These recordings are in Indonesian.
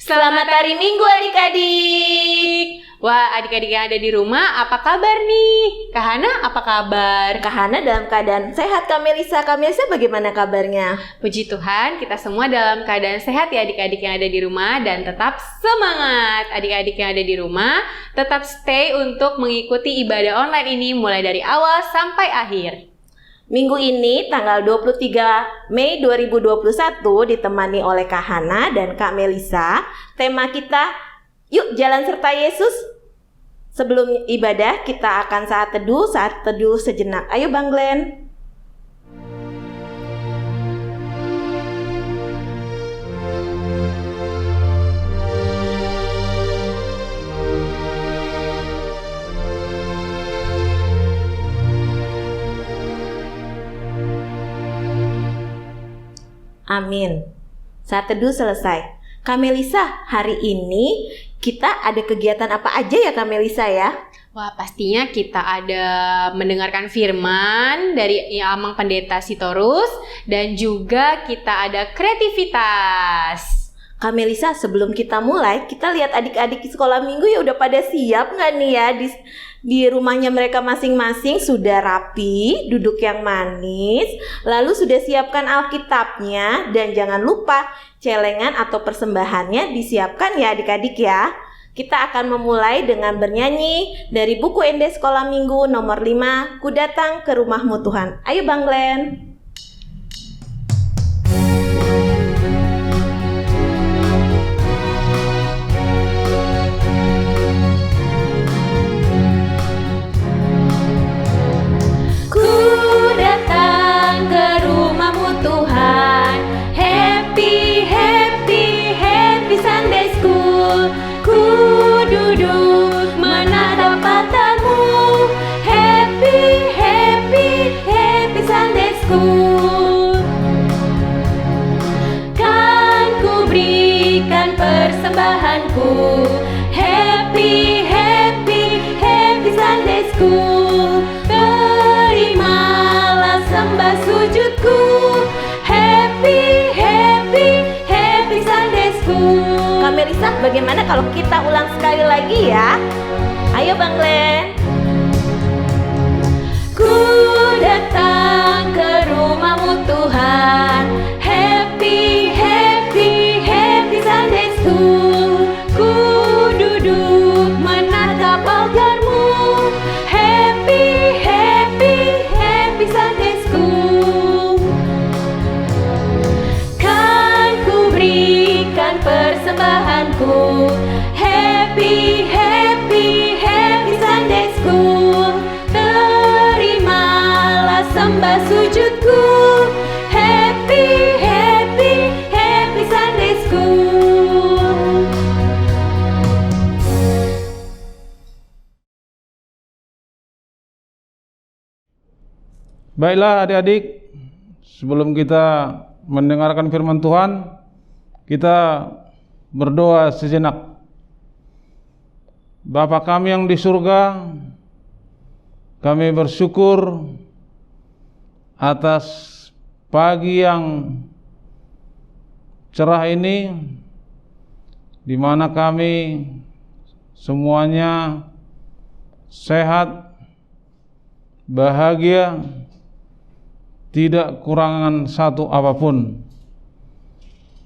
Selamat hari Minggu adik-adik. Wah, adik-adik yang ada di rumah, apa kabar nih? Kak Hana, apa kabar? Kak Hana dalam keadaan sehat. Kak Melisa bagaimana kabarnya? Puji Tuhan, kita semua dalam keadaan sehat ya adik-adik yang ada di rumah. Dan tetap semangat adik-adik yang ada di rumah. Tetap stay untuk mengikuti ibadah online ini mulai dari awal sampai akhir. Minggu ini tanggal 23 Mei 2021 ditemani oleh Kak Hana dan Kak Melisa. Tema kita, yuk jalan serta Yesus. Sebelum ibadah kita akan saat teduh sejenak. Ayo Bang Glenn. Amin. Saat teduh selesai. Kak Melisa, hari ini kita ada kegiatan apa aja ya Kak Melisa ya? Wah, pastinya kita ada mendengarkan firman dari Amang Pendeta Sitorus dan juga kita ada kreativitas. Kak Melisa, sebelum kita mulai, kita lihat adik-adik di sekolah minggu ya udah pada siap nggak nih ya di rumahnya mereka masing-masing sudah rapi, duduk yang manis, lalu sudah siapkan Alkitabnya dan jangan lupa celengan atau persembahannya disiapkan ya adik-adik ya. Kita akan memulai dengan bernyanyi dari buku Ende Sekolah Minggu nomor 5, Ku Datang ke Rumahmu Tuhan. Ayo Bang Glenn. Persembahanku, happy, happy, happy Sunday School. Terimalah sembah sujudku, happy, happy, happy Sunday School. Kak Melisa, bagaimana kalau kita ulang sekali lagi ya? Ayo Bang Glenn. Ku datang ke rumahmu Tuhan, happy, happy, happy Sunday School. Ku duduk menatap pagarmu, happy, happy, happy Sunday School. Kan ku berikan persembahanku, happy, happy, happy Sunday School. Terimalah sembah sujudku, happy, happy, happy Sunday School. Baiklah adik-adik, sebelum kita mendengarkan firman Tuhan, kita berdoa sejenak. Bapa kami yang di surga, kami bersyukur atas pagi yang cerah ini, di mana kami semuanya sehat, bahagia, tidak kurangan satu apapun.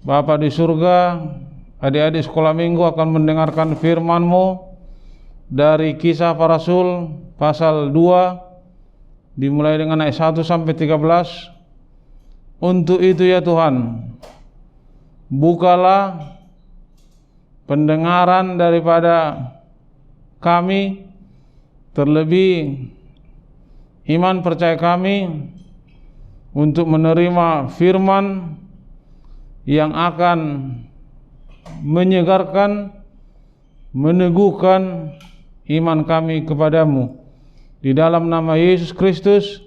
Bapa di surga, adik-adik sekolah minggu akan mendengarkan firman-Mu dari Kisah Para Rasul pasal 2 dimulai dengan ayat 1 sampai 13. Untuk itu ya Tuhan, bukalah pendengaran daripada kami, terlebih iman percaya kami untuk menerima firman yang akan menyegarkan, meneguhkan iman kami kepadamu. Di dalam nama Yesus Kristus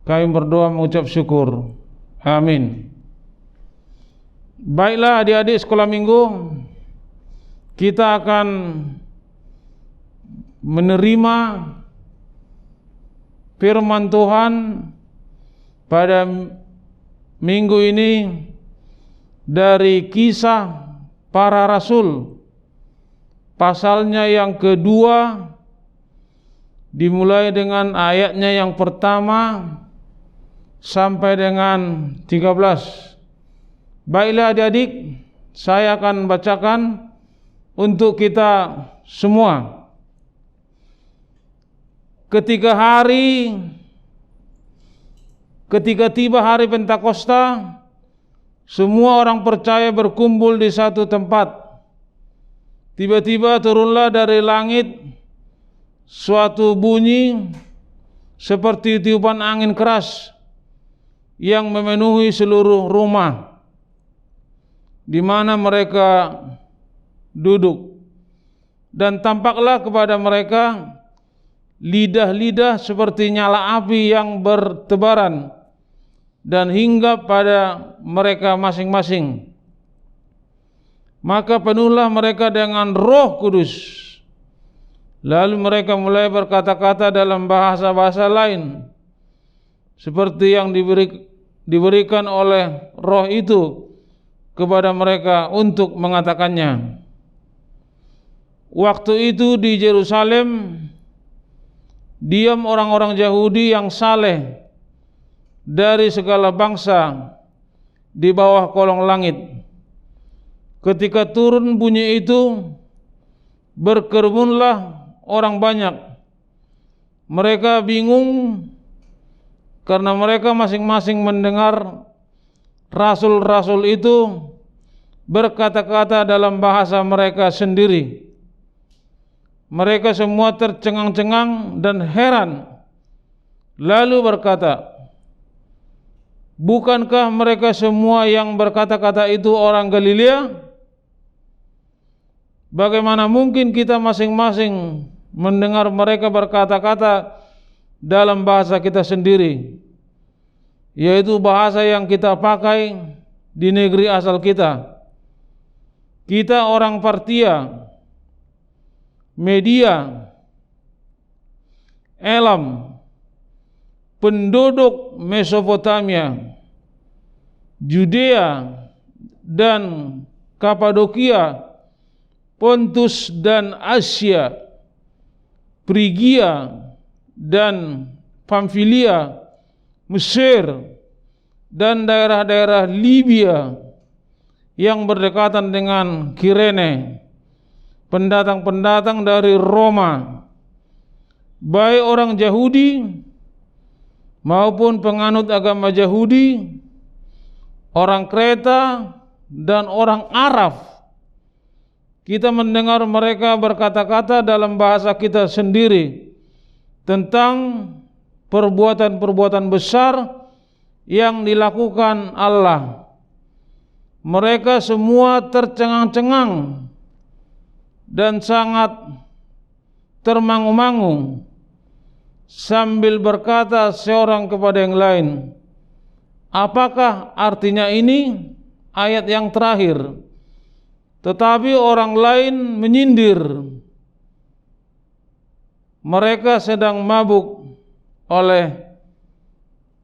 kami berdoa mengucap syukur. Amin. Baiklah adik-adik sekolah minggu, kita akan menerima firman Tuhan pada minggu ini dari Kisah para rasul, pasalnya yang kedua, dimulai dengan ayatnya yang pertama sampai dengan 13. Baiklah adik-adik, saya akan bacakan untuk kita semua. Ketika tiba hari Pentakosta, semua orang percaya berkumpul di satu tempat. Tiba-tiba turunlah dari langit suatu bunyi seperti tiupan angin keras yang memenuhi seluruh rumah di mana mereka duduk, dan tampaklah kepada mereka lidah-lidah seperti nyala api yang bertebaran dan hinggap pada mereka masing-masing. Maka penuhlah mereka dengan Roh Kudus. Lalu mereka mulai berkata-kata dalam bahasa-bahasa lain seperti yang diberikan oleh Roh itu kepada mereka untuk mengatakannya. Waktu itu di Yerusalem diam orang-orang Yahudi yang saleh dari segala bangsa di bawah kolong langit. Ketika turun bunyi itu, berkerumunlah orang banyak. Mereka bingung karena mereka masing-masing mendengar rasul-rasul itu berkata-kata dalam bahasa mereka sendiri. Mereka semua tercengang-cengang dan heran, lalu berkata, bukankah mereka semua yang berkata-kata itu orang Galilea? Bagaimana mungkin kita masing-masing mendengar mereka berkata-kata dalam bahasa kita sendiri, yaitu bahasa yang kita pakai di negeri asal kita? Kita orang Partia, Media, Elam, penduduk Mesopotamia, Judea dan Kapadokia, Pontus dan Asia, Frigia dan Pamfilia, Mesir dan daerah-daerah Libya yang berdekatan dengan Kirene, pendatang-pendatang dari Roma, baik orang Yahudi maupun penganut agama Yahudi, orang Kreta dan orang Arab. Kita mendengar mereka berkata-kata dalam bahasa kita sendiri tentang perbuatan-perbuatan besar yang dilakukan Allah. Mereka semua tercengang-cengang dan sangat termangu-mangu sambil berkata seorang kepada yang lain, apakah artinya ini ayat yang terakhir? Tetapi orang lain menyindir, mereka sedang mabuk oleh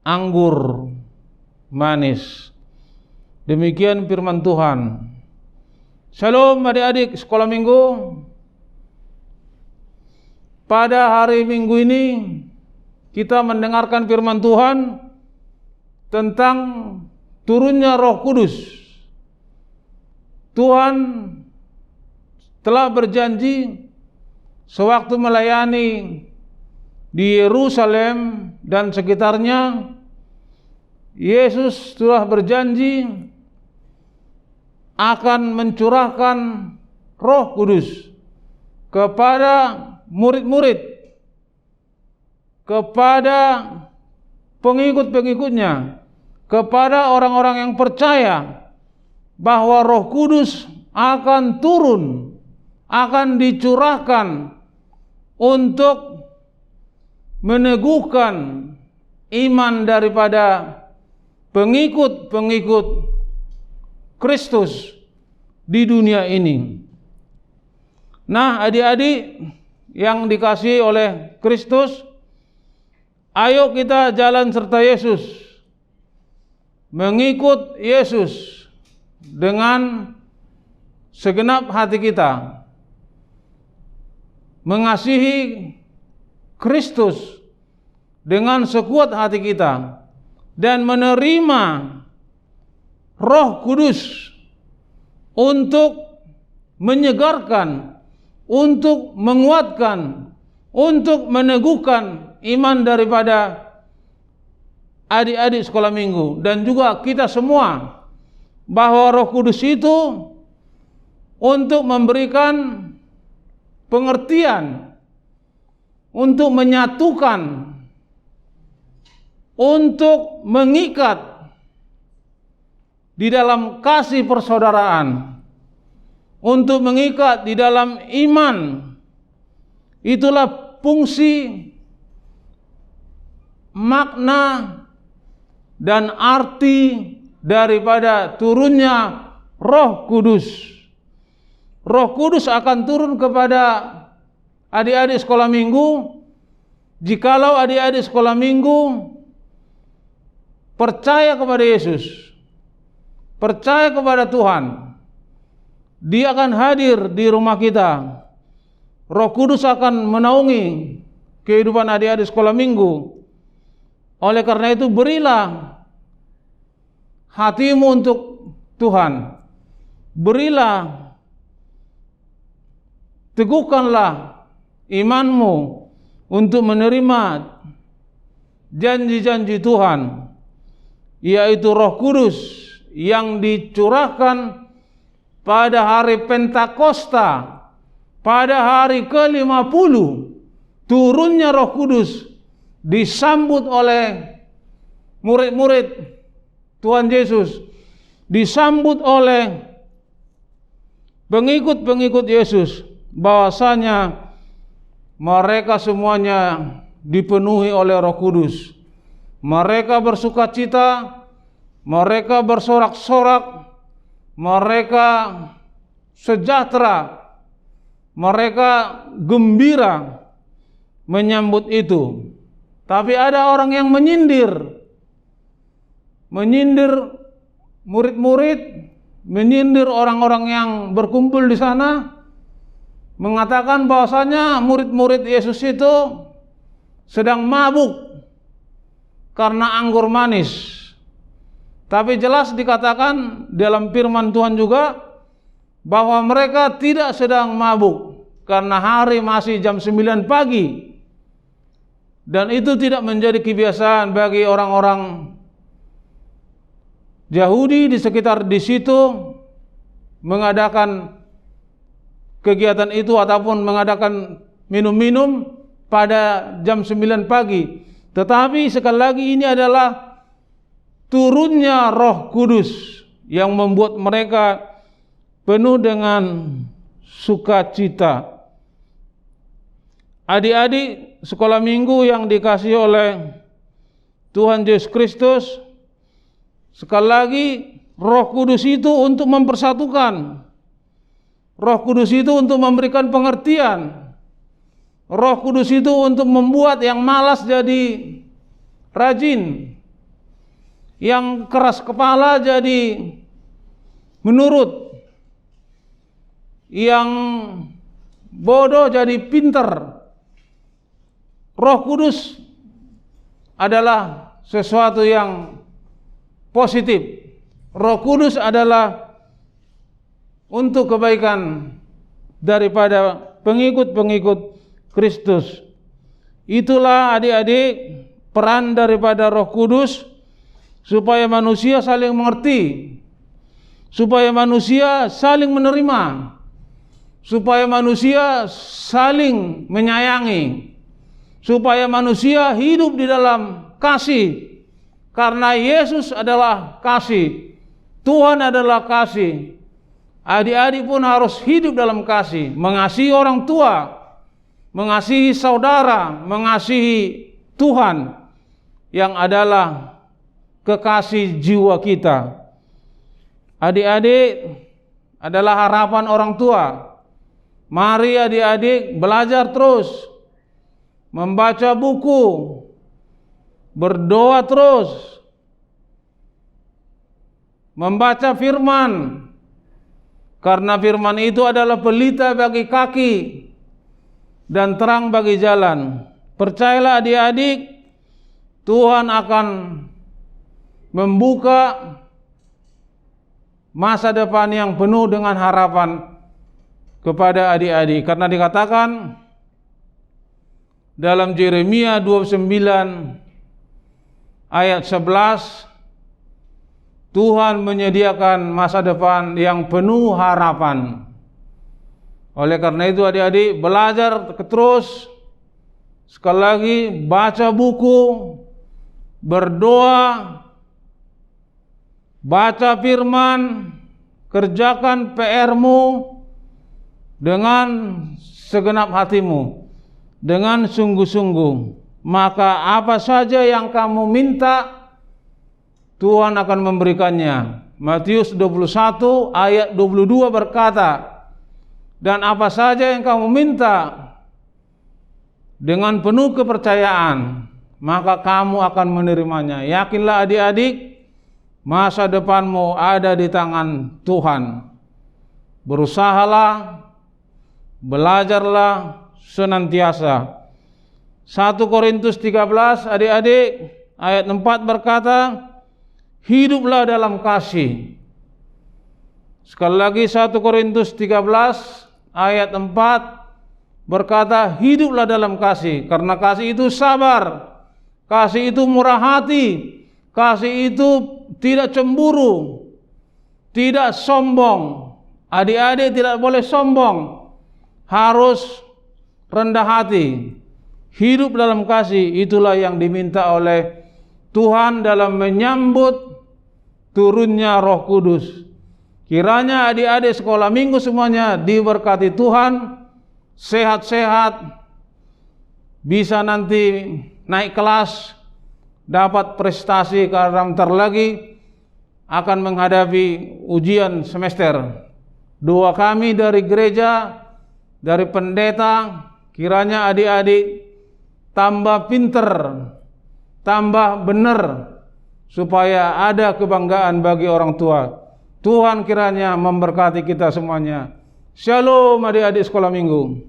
anggur manis. Demikian firman Tuhan. Shalom adik-adik sekolah minggu. Pada hari Minggu ini kita mendengarkan firman Tuhan tentang turunnya Roh Kudus. Tuhan telah berjanji sewaktu melayani di Yerusalem dan sekitarnya. Yesus telah berjanji akan mencurahkan Roh Kudus kepada murid-murid, kepada pengikut-pengikutnya, kepada orang-orang yang percaya bahwa Roh Kudus akan turun, akan dicurahkan untuk meneguhkan iman daripada pengikut-pengikut Kristus di dunia ini. Nah, adik-adik yang dikasihi oleh Kristus, ayo kita jalan serta Yesus, mengikut Yesus dengan segenap hati kita, mengasihi Kristus dengan sekuat hati kita, dan menerima Roh Kudus untuk menyegarkan, untuk menguatkan, untuk meneguhkan iman daripada adik-adik sekolah minggu dan juga kita semua, bahwa Roh Kudus itu untuk memberikan pengertian, untuk menyatukan, untuk mengikat di dalam kasih persaudaraan, untuk mengikat di dalam iman. Itulah fungsi, makna, dan arti daripada turunnya Roh Kudus. Roh Kudus akan turun kepada adik-adik sekolah minggu jikalau adik-adik sekolah minggu percaya kepada Yesus, percaya kepada Tuhan. Dia akan hadir di rumah kita. Roh Kudus akan menaungi kehidupan adik-adik sekolah minggu. Oleh karena itu, berilah hatimu untuk Tuhan. Berilah, teguhkanlah imanmu untuk menerima janji-janji Tuhan, yaitu Roh Kudus yang dicurahkan pada hari Pentakosta, pada hari ke-50. Turunnya Roh Kudus disambut oleh murid-murid Tuhan Yesus, disambut oleh pengikut-pengikut Yesus, bahwasanya mereka semuanya dipenuhi oleh Roh Kudus. Mereka bersukacita, mereka bersorak-sorak, mereka sejahtera, mereka gembira menyambut itu. Tapi ada orang yang menyindir murid-murid, menyindir orang-orang yang berkumpul di sana, mengatakan bahwasanya murid-murid Yesus itu sedang mabuk karena anggur manis. Tapi jelas dikatakan dalam firman Tuhan juga bahwa mereka tidak sedang mabuk karena hari masih jam 9 pagi. Dan itu tidak menjadi kebiasaan bagi orang-orang Yahudi di sekitar di situ mengadakan kegiatan itu ataupun mengadakan minum-minum pada jam 9 pagi. Tetapi sekali lagi ini adalah turunnya Roh Kudus yang membuat mereka penuh dengan sukacita. Adik-adik sekolah minggu yang dikasihi oleh Tuhan Yesus Kristus, sekali lagi Roh Kudus itu untuk mempersatukan. Roh Kudus itu untuk memberikan pengertian. Roh Kudus itu untuk membuat yang malas jadi rajin, yang keras kepala jadi menurut, yang bodoh jadi pintar. Roh Kudus adalah sesuatu yang positif. Roh Kudus adalah untuk kebaikan daripada pengikut-pengikut Kristus. Itulah adik-adik peran daripada Roh Kudus, supaya manusia saling mengerti, supaya manusia saling menerima, supaya manusia saling menyayangi, supaya manusia hidup di dalam kasih. Karena Yesus adalah kasih, Tuhan adalah kasih. Adik-adik pun harus hidup dalam kasih, mengasihi orang tua, mengasihi saudara, mengasihi Tuhan yang adalah kekasih jiwa kita. Adik-adik adalah harapan orang tua. Mari adik-adik belajar terus, membaca buku, berdoa terus, membaca firman. Karena firman itu adalah pelita bagi kaki dan terang bagi jalan. Percayalah adik-adik, Tuhan akan membuka masa depan yang penuh dengan harapan kepada adik-adik. Karena dikatakan dalam Yeremia 29 ayat 11, Tuhan menyediakan masa depan yang penuh harapan. Oleh karena itu adik-adik, belajar terus. Sekali lagi, baca buku, berdoa, baca firman, kerjakan PR-mu dengan segenap hatimu, dengan sungguh-sungguh. Maka apa saja yang kamu minta, Tuhan akan memberikannya. Matius 21 ayat 22 berkata, dan apa saja yang kamu minta dengan penuh kepercayaan, maka kamu akan menerimanya. Yakinlah adik-adik, masa depanmu ada di tangan Tuhan. Berusahalah, belajarlah senantiasa. 1 Korintus 13 adik-adik ayat 4 berkata, hiduplah dalam kasih. Sekali lagi 1 Korintus 13 ayat 4 berkata, hiduplah dalam kasih. Karena kasih itu sabar, kasih itu murah hati, kasih itu tidak cemburu, tidak sombong. Adik-adik tidak boleh sombong, harus rendah hati. Hidup dalam kasih, itulah yang diminta oleh Tuhan dalam menyambut turunnya Roh Kudus. Kiranya adik-adik sekolah minggu semuanya diberkati Tuhan, sehat-sehat, bisa nanti naik kelas, dapat prestasi karena bentar lagi akan menghadapi ujian semester. Doa kami dari gereja, dari pendeta, kiranya adik-adik tambah pinter, tambah benar, supaya ada kebanggaan bagi orang tua. Tuhan kiranya memberkati kita semuanya. Shalom adik-adik sekolah minggu.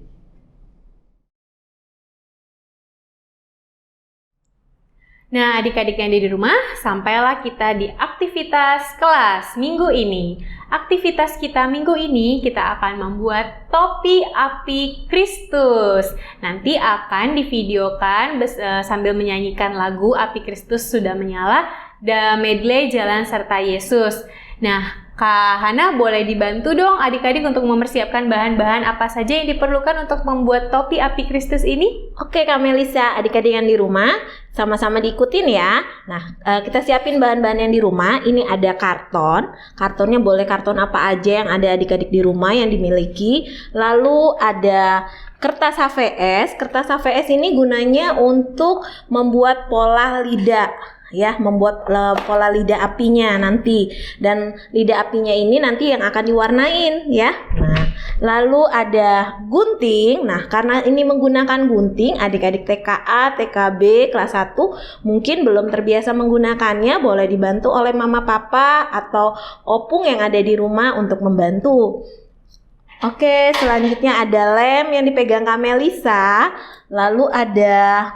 Nah, adik-adik yang ada di rumah, sampailah kita di aktivitas kelas minggu ini. Aktivitas kita minggu ini, kita akan membuat topi api Kristus. Nanti akan divideokan sambil menyanyikan lagu Api Kristus Sudah Menyala dan medley Jalan Serta Yesus. Nah, Kak Hana boleh dibantu dong adik-adik untuk mempersiapkan bahan-bahan apa saja yang diperlukan untuk membuat topi api Kristus ini? Oke Kak Melisa, adik-adik yang di rumah sama-sama diikutin ya. Nah, kita siapin bahan-bahan yang di rumah. Ini ada karton. Kartonnya boleh karton apa aja yang ada adik-adik di rumah yang dimiliki. Lalu ada kertas HVS. Kertas HVS ini gunanya untuk membuat pola lidah. Ya, membuat pola lidah apinya nanti, dan lidah apinya ini nanti yang akan diwarnain ya. Nah, lalu ada gunting. Nah, karena ini menggunakan gunting, adik-adik TKA, TKB kelas 1 mungkin belum terbiasa menggunakannya, boleh dibantu oleh mama papa atau opung yang ada di rumah untuk membantu. Oke, selanjutnya ada lem yang dipegang Kak Melisa. Lalu ada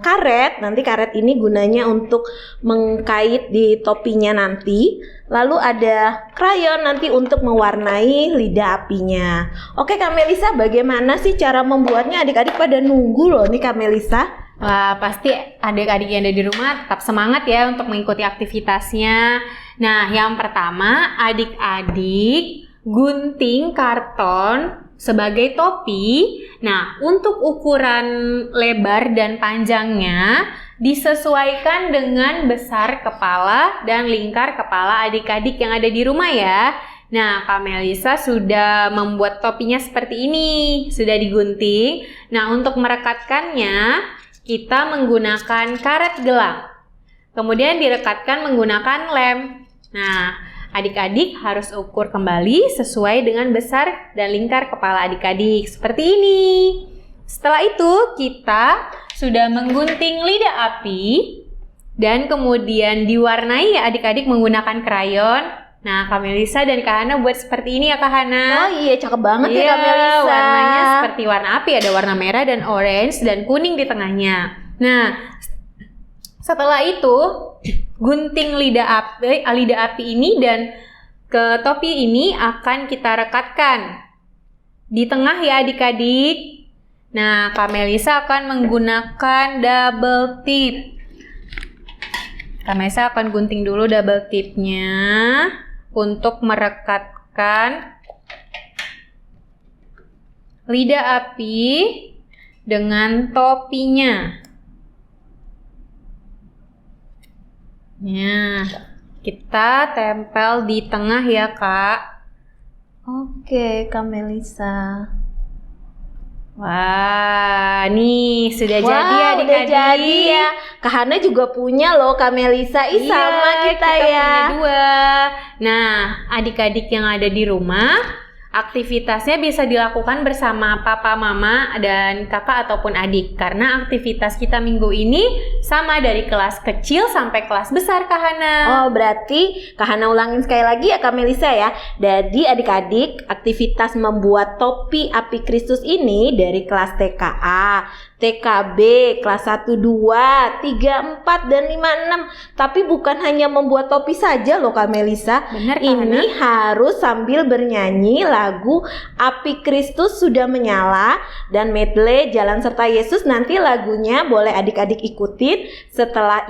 karet. Nanti karet ini gunanya untuk mengkait di topinya nanti. Lalu ada krayon nanti untuk mewarnai lidah apinya. Oke Kak Melisa, bagaimana sih cara membuatnya? Adik-adik pada nunggu loh nih Kak Melisa. Wah, pasti adik-adik yang ada di rumah tetap semangat ya untuk mengikuti aktivitasnya. Nah, yang pertama, adik-adik gunting karton sebagai topi. Nah, untuk ukuran lebar dan panjangnya disesuaikan dengan besar kepala dan lingkar kepala adik-adik yang ada di rumah ya. Nah, Kak Melisa sudah membuat topinya seperti ini, sudah digunting. Nah, untuk merekatkannya kita menggunakan karet gelang. Kemudian direkatkan menggunakan lem. Nah, adik-adik harus ukur kembali sesuai dengan besar dan lingkar kepala adik-adik seperti ini. Setelah itu kita sudah menggunting lidah api dan kemudian diwarnai ya adik-adik menggunakan krayon. Nah, Kak Melisa dan Kak Hana buat seperti ini ya Kak Hana. Oh iya, cakep banget ya Iya, Kak Melisa. warnanya seperti warna api, ada warna merah dan orange dan kuning di tengahnya. Nah, setelah itu gunting lidah api ini dan ke topi ini akan kita rekatkan di tengah ya adik-adik. Nah, Kak Melisa akan menggunakan double tip. Kak Melisa akan gunting dulu double tipnya untuk merekatkan lidah api dengan topinya. Nah, kita tempel di tengah ya Kak. Oke, Kak Melisa. Wah, nih sudah Wah, jadi udah adik-adik. jadi ya. Kak Hana juga punya loh Kak Melisa. Ih, Iya, sama kita ya. punya dua. Nah, adik-adik yang ada di rumah, aktivitasnya bisa dilakukan bersama papa, mama, dan kakak ataupun adik. Karena aktivitas kita minggu ini sama dari kelas kecil sampai kelas besar Kak Hana. Oh, berarti Kak Hana ulangin sekali lagi ya Kak Melisa ya. Jadi adik-adik, aktivitas membuat topi api Kristus ini dari kelas TKA, TKB, kelas 1, 2, 3, 4, dan 5, 6. Tapi bukan hanya membuat topi saja loh Kak Melisa. Benar Kak Hana? Ini harus sambil bernyanyi lagu Api Kristus Sudah Menyala dan medley Jalan Serta Yesus. Nanti lagunya boleh adik-adik ikutin setelah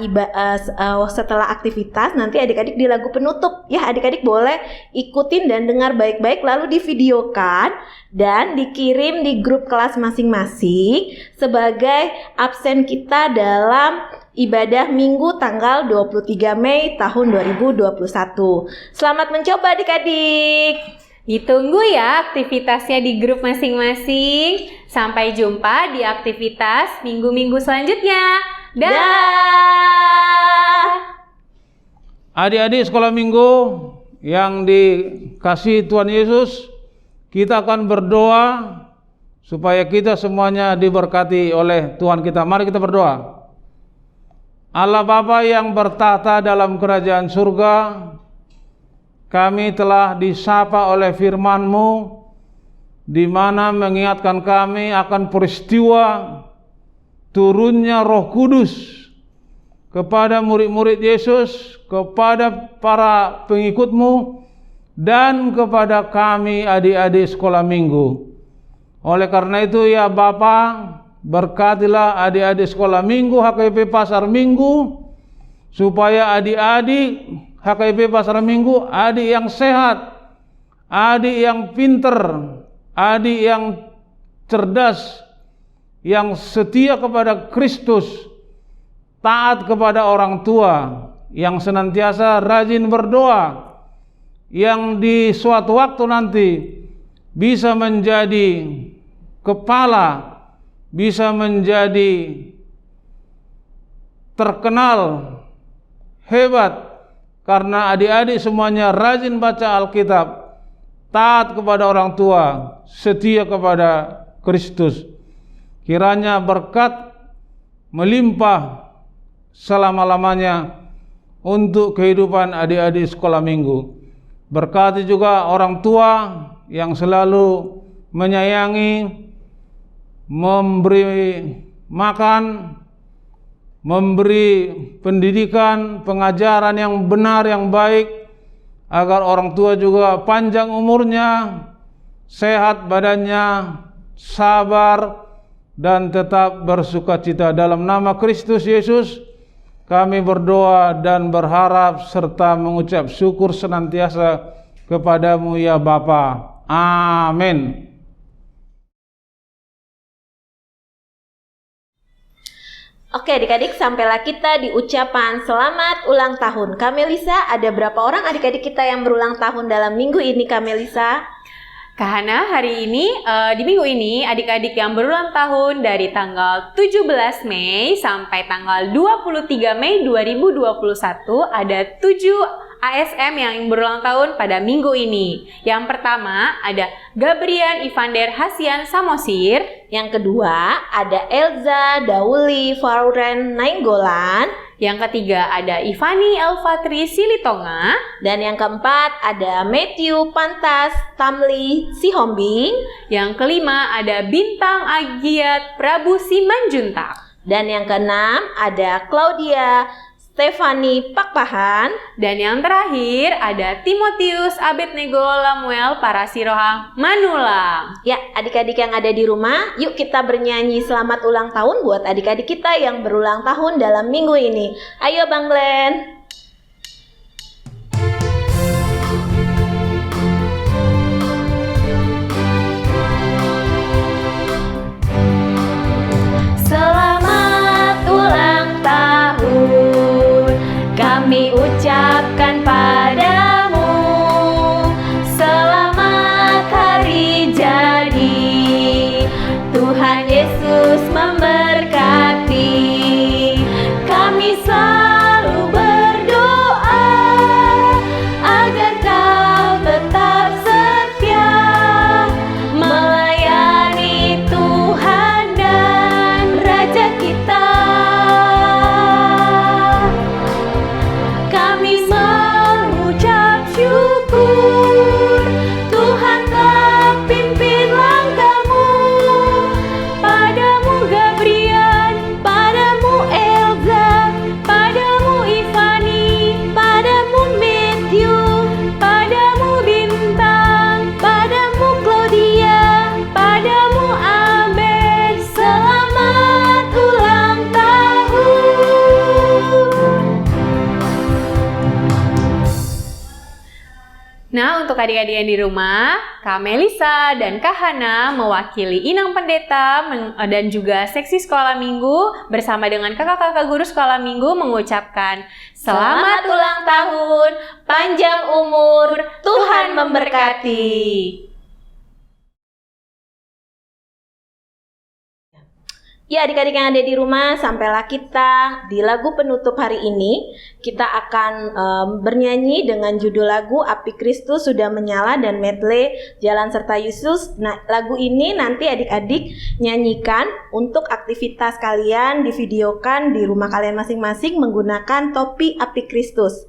setelah aktivitas. Nanti adik-adik di lagu penutup ya, adik-adik boleh ikutin dan dengar baik-baik, lalu divideokan dan dikirim di grup kelas masing-masing sebagai absen kita dalam ibadah Minggu tanggal 23 Mei tahun 2021. Selamat mencoba adik-adik. Ditunggu ya aktivitasnya di grup masing-masing. Sampai jumpa di aktivitas minggu-minggu selanjutnya. Dah. Adik-adik sekolah minggu yang dikasih Tuhan Yesus, kita akan berdoa supaya kita semuanya diberkati oleh Tuhan kita. Mari kita berdoa. Allah Bapa yang bertata dalam kerajaan surga, kami telah disapa oleh firman-Mu, di mana mengingatkan kami akan peristiwa turunnya Roh Kudus kepada murid-murid Yesus, kepada para pengikut-Mu, dan kepada kami adik-adik sekolah minggu. Oleh karena itu ya Bapa, berkatilah adik-adik sekolah minggu HKIP Pasar Minggu, supaya adik-adik HKIP Pasar Minggu, adik yang sehat, adik yang pinter, adik yang cerdas, yang setia kepada Kristus, taat kepada orang tua, yang senantiasa rajin berdoa, yang di suatu waktu nanti bisa menjadi kepala, bisa menjadi terkenal, hebat, karena adik-adik semuanya rajin baca Alkitab, taat kepada orang tua, setia kepada Kristus. Kiranya berkat melimpah selama-lamanya untuk kehidupan adik-adik sekolah minggu. Berkati juga orang tua yang selalu menyayangi, memberi makan, memberi pendidikan, pengajaran yang benar, yang baik, agar orang tua juga panjang umurnya, sehat badannya, sabar, dan tetap bersukacita. Dalam nama Kristus Yesus kami berdoa dan berharap serta mengucap syukur senantiasa kepadamu ya Bapa. Amin. Oke adik-adik, sampailah kita di ucapan selamat ulang tahun. Kak Melisa, ada berapa orang adik-adik kita yang berulang tahun dalam minggu ini Kak Melisa? Kak Hana, hari ini di minggu ini adik-adik yang berulang tahun dari tanggal 17 Mei sampai tanggal 23 Mei 2021 ada 7 ASM yang berulang tahun pada minggu ini. Yang pertama ada Gabrian Ivander Hasian Samosir. Yang kedua ada Elza Dauli Fauren Nainggolan. Yang ketiga ada Ivani Elfatri Silitonga. Dan yang keempat ada Matthew Pantas Tamli Sihombing. Yang kelima ada Bintang Agiat Prabu Simanjuntak. Dan yang keenam ada Claudia Stefani Pakpahan. Dan yang terakhir ada Timotius Abednego Lamuel Parasiroha Manulang. Ya, adik-adik yang ada di rumah, yuk kita bernyanyi selamat ulang tahun buat adik-adik kita yang berulang tahun dalam minggu ini. Ayo Bang Glenn. Selamat ulang tahun kami ucapkan padamu. Selamat hari jadi, Tuhan Yesus memberkati. Kami selalu berdoa agar kau tetap setia melayani Tuhan dan Raja kita. Kami mengucap syukur Tuhan telah pimpin langkahmu. Padamu Gabriel, padamu Elza, padamu Ivani, padamu Matthew, padamu Bintang, padamu Claudia, padamu Abed. Selamat ulang tahun. Nah, untuk adik-adik yang di rumah, Kak Melisa dan Kak Hana mewakili Inang Pendeta dan juga seksi sekolah minggu bersama dengan kakak-kakak guru sekolah minggu mengucapkan selamat ulang tahun, panjang umur, Tuhan memberkati. Ya adik-adik yang ada di rumah, sampailah kita di lagu penutup hari ini. Kita akan bernyanyi dengan judul lagu Api Kristus Sudah Menyala dan medley Jalan Serta Yesus. Nah, lagu ini nanti adik-adik nyanyikan untuk aktivitas kalian, divideokan di rumah kalian masing-masing menggunakan topi Api Kristus.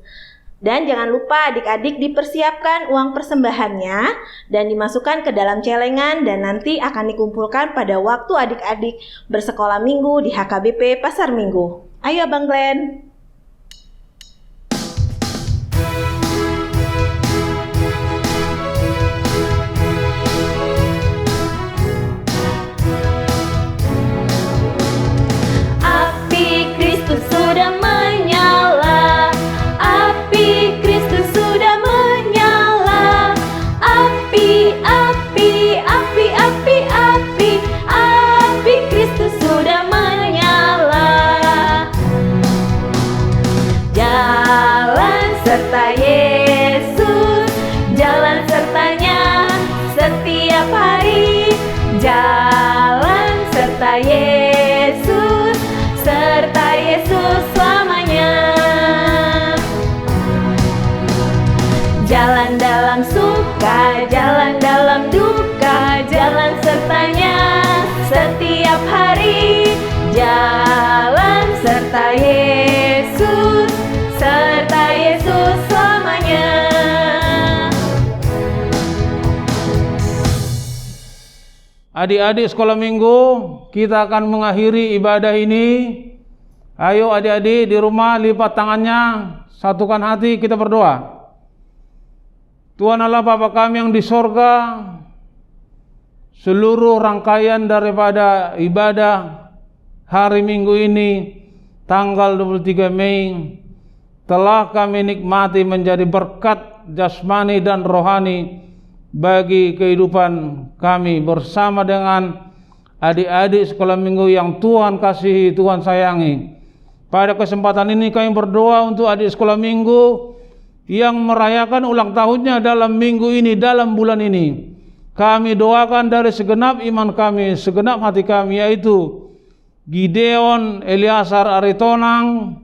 Dan jangan lupa adik-adik dipersiapkan uang persembahannya dan dimasukkan ke dalam celengan dan nanti akan dikumpulkan pada waktu adik-adik bersekolah minggu di HKBP Pasar Minggu. Ayo Bang Glenn. Api Kristus sudah menyala, api Kristus sudah menyala, api, api, api, api, api, api Kristus sudah menyala. Jalan serta Yesus, jalan sertanya setiap hari. Jalan serta Yesus, serta Yesus selamanya. Jalan dalam suka, jalan dalam duka, jalan sertanya setiap hari. Jalan serta Yesus, serta Yesus selamanya. Adik-adik sekolah minggu, kita akan mengakhiri ibadah ini. Ayo adik-adik di rumah lipat tangannya, satukan hati, kita berdoa. Tuhan Allah Bapa kami yang di sorga, seluruh rangkaian daripada ibadah hari Minggu ini, tanggal 23 Mei, telah kami nikmati menjadi berkat jasmani dan rohani bagi kehidupan kami bersama dengan adik-adik sekolah minggu yang Tuhan kasihi, Tuhan sayangi. Pada kesempatan ini kami berdoa untuk adik sekolah minggu yang merayakan ulang tahunnya dalam minggu ini, dalam bulan ini. Kami doakan dari segenap iman kami, segenap hati kami, yaitu Gideon Eliasar Aritonang.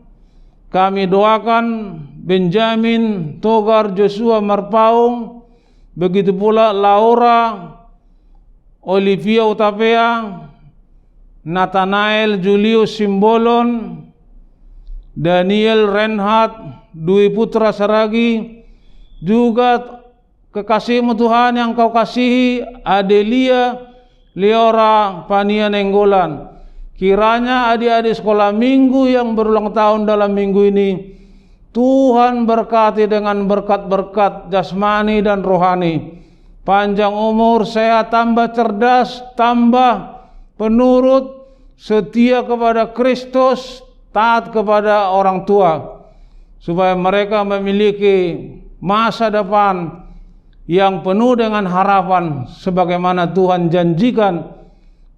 Kami doakan Benjamin Togar Joshua Marpaung, begitu pula Laura Olivia Utapea, Nathanael Julius Simbolon, Daniel Reinhardt, Dwi Putra Saragi, juga kekasihmu Tuhan yang kau kasihi, Adelia Leora Pania Nenggolan. Kiranya adik-adik sekolah minggu yang berulang tahun dalam minggu ini, Tuhan berkati dengan berkat-berkat jasmani dan rohani. Panjang umur, sehat, tambah cerdas, tambah penurut, setia kepada Kristus, taat kepada orang tua, supaya mereka memiliki masa depan yang penuh dengan harapan sebagaimana Tuhan janjikan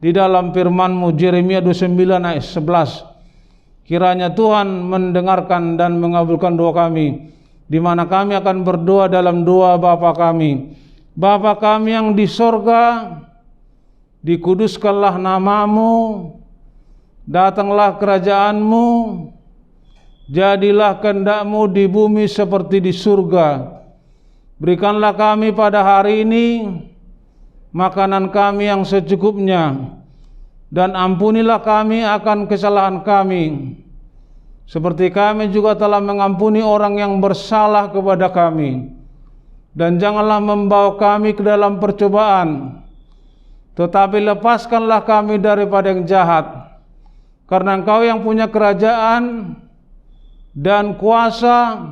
di dalam firman-Mu Yeremia 29 ayat 11. Kiranya Tuhan mendengarkan dan mengabulkan doa kami, di mana kami akan berdoa dalam doa Bapa kami. Bapa kami yang di sorga, dikuduskanlah nama-Mu, datanglah kerajaan-Mu, jadilah kehendak-Mu di bumi seperti di surga. Berikanlah kami pada hari ini makanan kami yang secukupnya, dan ampunilah kami akan kesalahan kami, seperti kami juga telah mengampuni orang yang bersalah kepada kami. Dan janganlah membawa kami ke dalam percobaan, tetapi lepaskanlah kami daripada yang jahat. Karena Engkau yang punya kerajaan dan kuasa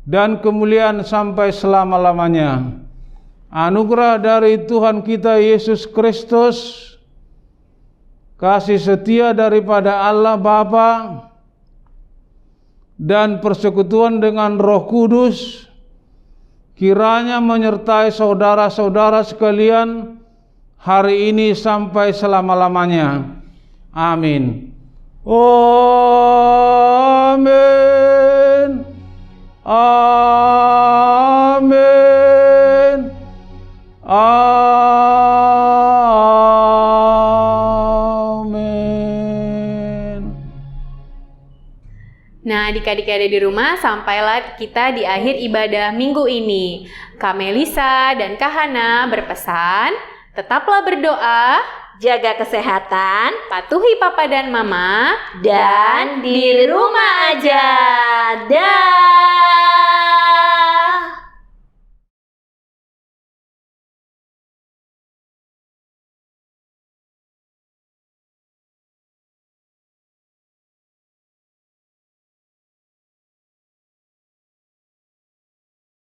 dan kemuliaan sampai selama-lamanya. Anugerah dari Tuhan kita Yesus Kristus, kasih setia daripada Allah Bapa, dan persekutuan dengan Roh Kudus kiranya menyertai saudara-saudara sekalian hari ini sampai selama-lamanya. Amin. Amin. Amin. Amin. Nah, adik-adik yang ada di rumah, sampailah kita di akhir ibadah minggu ini. Kak Melisa dan Kak Hana berpesan, tetaplah berdoa, Jaga kesehatan, patuhi papa dan mama, dan di rumah aja. Dah.